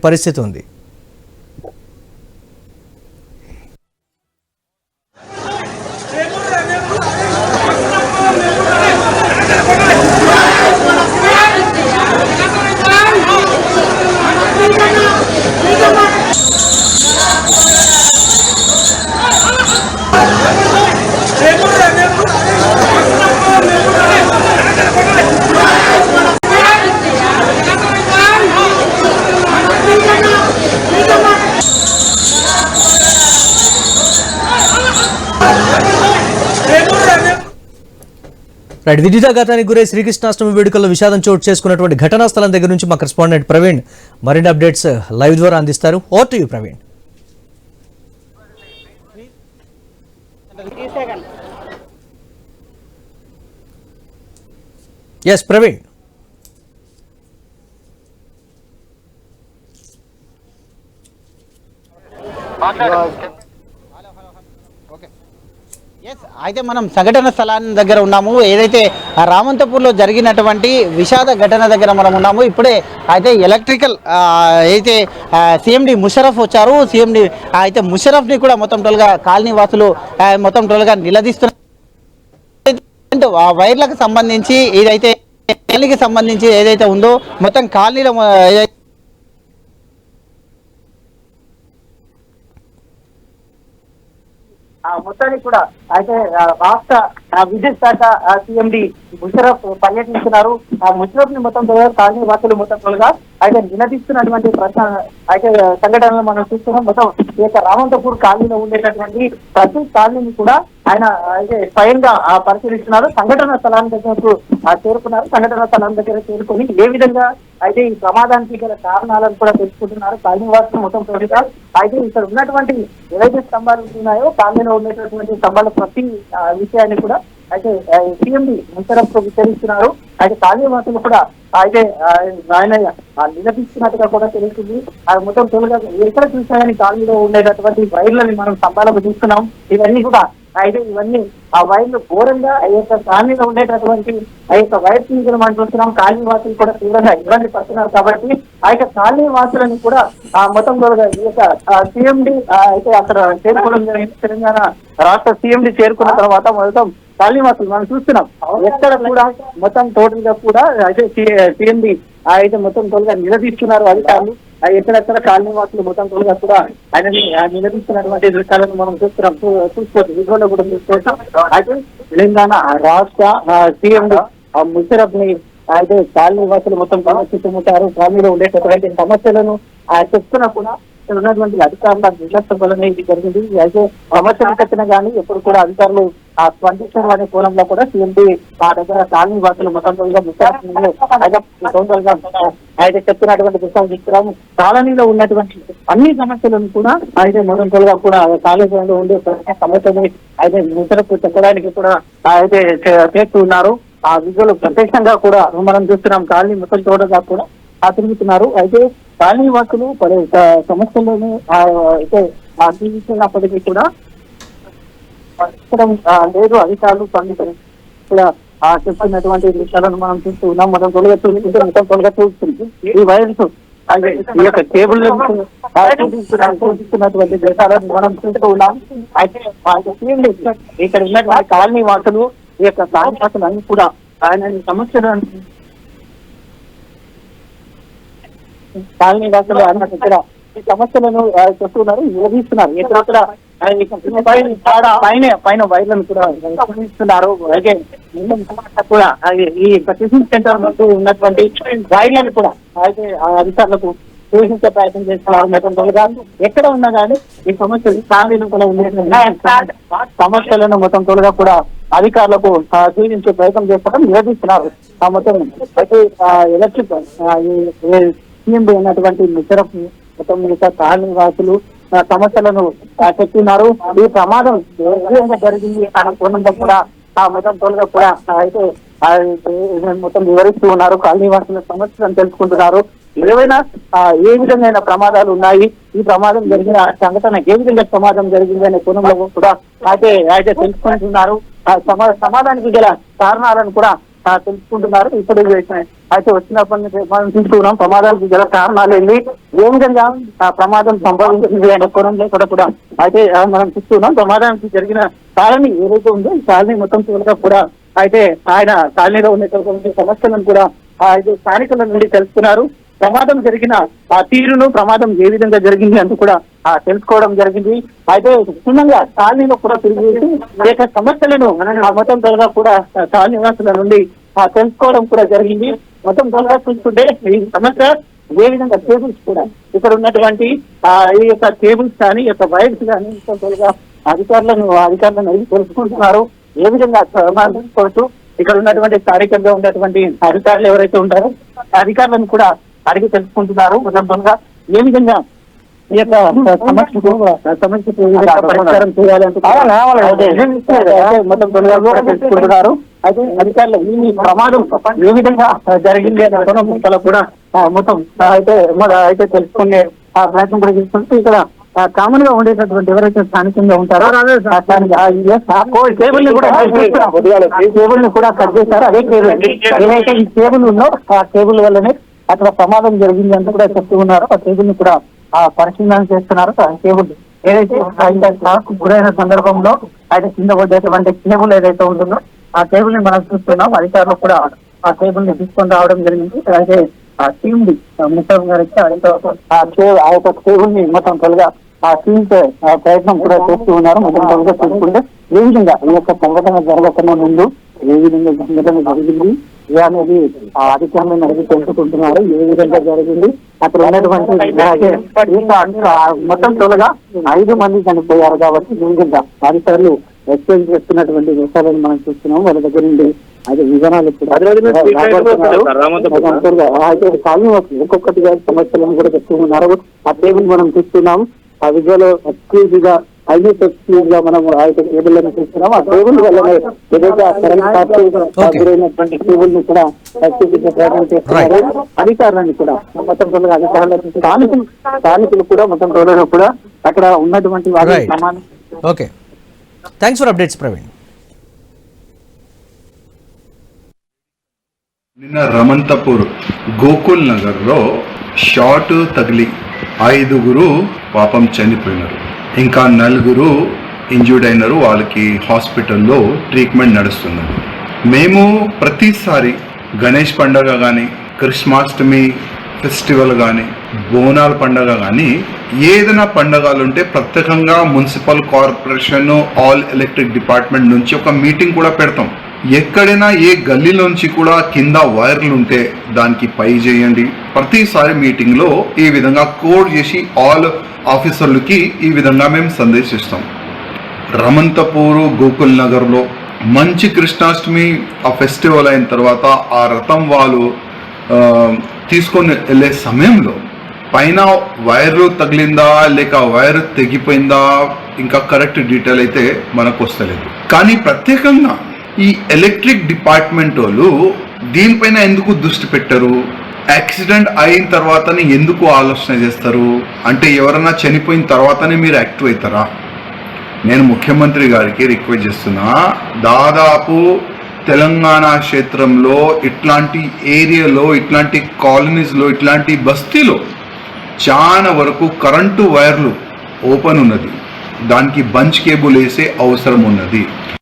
పరిస్థితి ఉంది. విద్యుదాఘాతానికి గురై శ్రీకృష్ణాష్టమి వేడుకల్లో విషాదం చోటు చేసుకున్నటువంటి ఘటనా స్థలం దగ్గర నుంచి మా కరెస్పాండెంట్ ప్రవీణ్ మరిన్ని అప్డేట్స్ లైవ్ ద్వారా అందిస్తారు. Over to you Praveen. Yes Praveen. అయితే మనం సంఘటన స్థలాన్ని దగ్గర ఉన్నాము. ఏదైతే రామంతపూర్లో జరిగినటువంటి విషాద ఘటన దగ్గర మనం ఉన్నాము. ఇప్పుడే అయితే ఎలక్ట్రికల్ అయితే సిఎండి ముషరఫ్ వచ్చారు. సిఎండి అయితే ముషరఫ్ని కూడా మొత్తం టోల్గా కాలనీ వాసులు మొత్తం టోల్గా నిలదీస్తున్నారు. వైర్లకు సంబంధించి ఏదైతే కాలనీకి సంబంధించి ఏదైతే ఉందో మొత్తం కాలనీలో మొత్తానికి కూడా అయితే రాష్ట్ర విద్యుత్ శాఖ సిఎండి ముషరఫ్ పర్యటిస్తున్నారు. ఆ ముషరఫ్ ని మొత్తం కాలనీ వాసులు మొత్తం తొలగా అయితే నిలదీస్తున్నటువంటి ప్రశ్న అయితే సంఘటనలు మనం చూస్తున్నాం. మొత్తం ఈ యొక్క రామంతపూర్ కాలనీలో ఉండేటటువంటి ప్రతి కాలనీని కూడా ఆయన అయితే స్వయంగా పరిశీలిస్తున్నారు. సంఘటన స్థలాన్ని దగ్గరకు చేరుకున్నారు. సంఘటన స్థలం దగ్గర చేరుకొని ఏ విధంగా అయితే ఈ ప్రమాదానికి గల కారణాలను కూడా తెలుసుకుంటున్నారు. కాలనీ వాసులు మొత్తం తొలగా అయితే ఇక్కడ ఉన్నటువంటి ఏవైతే స్తంభాలు ఉన్నాయో కాలనీలో ఉండేటటువంటి స్తంభాల ప్రతి విషయాన్ని కూడా అయితే సిఎండి ముషరఫ్ విచారిస్తున్నారు. అయితే కాలనీ వాసులు కూడా అయితే ఆయన నిలదీస్తున్నట్టుగా కూడా తెలుస్తుంది. అది మొత్తం తొలగా ఎక్కడ చూసాయని కాలనీలో ఉండేటటువంటి వైర్లని మనం స్తంభాలకు చూస్తున్నాం. ఇవన్నీ కూడా అయితే ఇవన్నీ ఆ వైర్లు ఘోరంగా ఆ యొక్క కాలనీలో ఉండేటటువంటి ఆ యొక్క వైర్ తీగలు మనం చూస్తున్నాం. కాలనీ వాసులు కూడా తీవ్రంగా ఇబ్బంది పడుతున్నారు. కాబట్టి ఆ యొక్క కాలనీ వాసులని కూడా మొత్తం ఈ యొక్క సిఎండి అయితే అక్కడ చేరుకోవడం జరిగింది. తెలంగాణ రాష్ట్ర సిఎండి చేరుకున్న తర్వాత మొత్తం కాలనీ వాసులు మనం చూస్తున్నాం. ఎక్కడ కూడా మొత్తం టోటల్ గా కూడా అయితే సిఎండి అయితే మొత్తం తోలుగా నిలదీస్తున్నారు అధికారులు. ఎక్కడెక్కడ కాలనీ వాసులు మొత్తం తోలుగా కూడా ఆయనని నిలదీస్తున్నటువంటి దృశ్యాలను మనం చూస్తున్నాం. చూసుకోవచ్చు, విజువల్ కూడా చూసుకోవచ్చు. అయితే తెలంగాణ రాష్ట్ర సిఎండి ముషరఫ్ ని అయితే కాలనీ వాసులు మొత్తం చుట్టుముట్టారు. కాలనీలో ఉండేటటువంటి సమస్యలను చెప్తున్నా కూడా ఉన్నటువంటి అధికారుల నిర్లక్ష్యం వల్లనే ఇది జరిగింది. అయితే సమస్యలు వచ్చినా కానీ ఎప్పుడు కూడా అధికారులు స్పందించడం అనే కోణంలో కూడా సిఎండి ఆ దగ్గర కాలనీ వాసులు మొత్తం అయితే చెప్తున్నటువంటి దృశ్యాలు చూస్తున్నాము. కాలనీలో ఉన్నటువంటి అన్ని సమస్యలను కూడా అయితే మొదలుగా కూడా కాలేజీలో ఉండే సమస్యని అయితే ముషరఫ్ చెప్పడానికి కూడా అయితే చేస్తూ ఉన్నారు. ఆ విజువల్ ప్రత్యక్షంగా కూడా మనం చూస్తున్నాం. కాలనీ మొత్తం చూడగా కూడా తిరుగుతున్నారు. అయితే కాలనీ వాసులు పలు సమస్యలను అయితే జీవిస్తున్నప్పటికీ కూడా లేదు అధికారులు కూడా చెప్తున్నటువంటి విషయాలను మనం చూస్తూ ఉన్నాం. మనం తొలగా చూస్తుంది ఈ వైరస్ ఈ యొక్క కేబుల్ చూపిస్తున్నటువంటి దేశాలను మనం చూస్తూ ఉన్నాం. అయితే ఇక్కడ ఉన్నటువంటి కాలనీ వాసులు ఈ యొక్క కాలనీ వాసులు అన్ని కూడా ఆయన సమస్యలను కాలనీ వాసులు అన్న దగ్గర ఈ సమస్యలను చెప్తున్నారు, నిలదీస్తున్నారు. ఎక్కడక్కడ పైన వైర్లను కూడా ఇస్తున్నారు. అలాగే కూడా ఈ టిఫిన్ సెంటర్ ముందు ఉన్నటువంటి వైర్లను కూడా అయితే అధికారులకు సూచించే ప్రయత్నం చేస్తున్నారు. ఎక్కడ ఉన్నా కానీ ఈ సమస్యలు కాలనీలు కూడా ఉండే సమస్యలను మొత్తం తోలుగా కూడా అధికారులకు సూచించే ప్రయత్నం చేస్తారని నిలదీస్తున్నారు. మొత్తం అయితే ఎలక్ట్రిక్ సీఎండి ఉన్నటువంటి ముషరఫ్ మొత్తం కాలనీ వాసులు సమస్యలను చెప్తున్నారు. ఈ ప్రమాదం జరిగింది అనే కోణంలో కూడా మొత్తం తోలుగా కూడా అయితే మొత్తం వివరిస్తూ ఉన్నారు. కాలనీ వాసుల సమస్యలను తెలుసుకుంటున్నారు. ఏవైనా ఏ విధమైన ప్రమాదాలు ఉన్నాయి, ఈ ప్రమాదం జరిగిన సంఘటన ఏ విధంగా ప్రమాదం జరిగింది అనే కోణంలో కూడా అయితే తెలుసుకుంటున్నారు. సమాధానానికి గల కారణాలను కూడా తెలుసుకుంటున్నారు. ఇప్పుడు అయితే వచ్చినప్పటి నుంచి మనం చూస్తున్నాం ప్రమాదానికి గల కారణాలు ఏంటి, ఏ విధంగా ప్రమాదం సంభవించింది అనే కోణంలో కూడా అయితే మనం చూస్తున్నాం. ప్రమాదానికి జరిగిన కాలనీ ఏదైతే ఉందో ఈ కాలనీ మొత్తం కూడా అయితే ఆయన కాలనీలో ఉన్నటువంటి సమస్యలను కూడా అయితే స్థానికుల నుండి తెలుసుకున్నారు. ప్రమాదం జరిగిన తీరును, ప్రమాదం ఏ విధంగా జరిగింది అంటూ కూడా తెలుసుకోవడం జరిగింది. అయితే క్షుణ్ణంగా కాలనీలో కూడా తిరిగి అనేక సమస్యలను మొత్తం త్వరగా కూడా కాలనీ నివాసుల నుండి తెలుసుకోవడం కూడా జరిగింది. మొత్తం త్వరగా చూసుకుంటే ఈ సమస్య ఏ విధంగా కేబుల్స్ కూడా ఇక్కడ ఉన్నటువంటి ఈ యొక్క కేబుల్స్ కానీ ఈ యొక్క వైర్స్ కానీ మొత్తం త్వరగా అధికారులను అడిగి తెలుసుకుంటున్నారు. ఏ విధంగా తెలుసుకోవచ్చు, ఇక్కడ ఉన్నటువంటి స్థానికంగా ఉన్నటువంటి అధికారులు ఎవరైతే ఉంటారో అధికారులను కూడా అడిగి తెలుసుకుంటున్నారు. మొత్తంగా ఏ విధంగా ఈ యొక్క సమస్యకు పరిష్కారం చేయాలంటే మొత్తం తెలుసుకుంటున్నారు. అయితే అధికారులు ఈ ప్రమాదం ఏ విధంగా జరిగింది అనే కోణంలో కూడా మొత్తం అయితే తెలుసుకునే ప్రయత్నం కూడా చేసుకుంటూ ఇక్కడ కామన్ గా ఉండేటటువంటి ఎవరైతే స్థానికంగా ఉంటారో కేబుల్ ని కూడా కేబుల్ ని కూడా కట్ చేశారు. అదే కేబుల్ ఏదైతే ఈ కేబుల్ ఉందో ఆ కేబుల్ వల్లనే అక్కడ ప్రమాదం జరిగింది అంటూ కూడా చెప్తూ ఉన్నారు. ఆ కేబుల్ ని కూడా పరిశీలన చేస్తున్నారు. ఆ కేబుల్ ఏదైతే గురైన సందర్భంలో అయితే కింద పడ్డటువంటి కేబుల్ ఏదైతే ఉంటుందో ఆ కేబుల్ ని మనం చూస్తున్నాం. అధికారులు కూడా ఆ కేబుల్ ని తీసుకొని రావడం జరిగింది. అయితే ఆ టీమ్ డి ముఖ్యం గారికి ఆ యొక్క కేబుల్ ని మొత్తం త్వరగా ఆ టీమ్ ప్రయత్నం కూడా చేస్తూ ఉన్నారు. మొత్తం త్వరగా చూసుకుంటే ఏ విధంగా ఈ యొక్క సంఘటన జరగకుండా ముందు ఏ విధంగా సంఘటన జరిగింది అనేది ఆ అధికారులను అడిగి తెలుసుకుంటున్నారు. ఏ విధంగా జరిగింది, అక్కడ ఉన్నటువంటి మొత్తం త్వరగా 5 మంది చనిపోయారు. కాబట్టి ఈ విధంగా అధికారులు ఎక్స్ప్లెయిన్ చేస్తున్నటువంటి విషయాలను మనం చూస్తున్నాం. వాళ్ళ దగ్గర నుండి అది విధానాలు అయితే కాలనీ ఒక్కొక్కటిగా సమస్యలను కూడా చెప్తూ ఉన్నారు. ఆ టేబుల్ మనం చూస్తున్నాం. ఆ విజయాలో ఎక్స్క్లూజివ్ గా మనం ఆ యొక్క కేబుల్ లను చూస్తున్నాం. ఆ కేబుల్ వల్లనే ఏదైతే గురైనటువంటి కేబుల్ ని కూడా ప్రయత్నం చేస్తున్నారు. అధికారులను కూడా మొత్తం త్వరగా అధికారులు స్థానికులు కూడా మొత్తం త్వరగా కూడా అక్కడ ఉన్నటువంటి వారి సమానం. Okay, thanks for updates Praveen. నిన్న రమంతపూర్ గోకుల్ నగర్లో షార్ట్ తగిలి 5 పాపం చనిపోయినారు. ఇంకా 4 ఇంజూర్డ్ అయినారు. వాళ్ళకి హాస్పిటల్లో ట్రీట్మెంట్ నడుస్తున్నది. మేము ప్రతిసారి గణేష్ పండుగ కానీ, కృష్ణాష్టమి ఫెస్టివల్ కానీ, బోనాల పండుగ కానీ ఏదైనా పండుగలు ఉంటే ప్రత్యేకంగా municipal corporation all electric department నుంచి ఒక మీటింగ్ కూడా పెడతాం. ఎక్కడైనా ఏ గల్లీలోంచి కూడా కింద వైర్లు ఉంటే దానికి పై చేయండి. ప్రతిసారి మీటింగ్లో ఈ విధంగా కోడ్ చేసి ఆల్ ఆఫీసర్లకి ఈ విధంగా మేము సందేశిస్తాం. రమంతపూరు గోకుల్ నగర్లో మంచి కృష్ణాష్టమి ఆ ఫెస్టివల్ అయిన తర్వాత ఆ రథం వాళ్ళు తీసుకొని వెళ్ళే సమయంలో పైన వైరు తగిలిందా లేక వైర్ తెగిపోయిందా ఇంకా కరెక్ట్ డీటెయిల్ అయితే మనకు వస్తలేదు. కానీ ప్రత్యేకంగా ఈ ఎలక్ట్రిక్ డిపార్ట్మెంట్ వాళ్ళు దీనిపైన ఎందుకు దృష్టి పెట్టరు? యాక్సిడెంట్ అయిన తర్వాతనే ఎందుకు ఆలోచన చేస్తారు? అంటే ఎవరైనా చనిపోయిన తర్వాతనే మీరు యాక్టివ్ అవుతారా? నేను ముఖ్యమంత్రి గారికి రిక్వెస్ట్ చేస్తున్నా, దాదాపు తెలంగాణ క్షేత్రంలో ఇట్లాంటి ఏరియాలో, ఇట్లాంటి కాలనీస్లో, ఇట్లాంటి బస్తీలో చాలా వరకు కరెంటు వైర్లు ఓపెన్ ఉన్నది. దానికి బంచ్ కేబుల్ వేసే అవసరం ఉన్నది.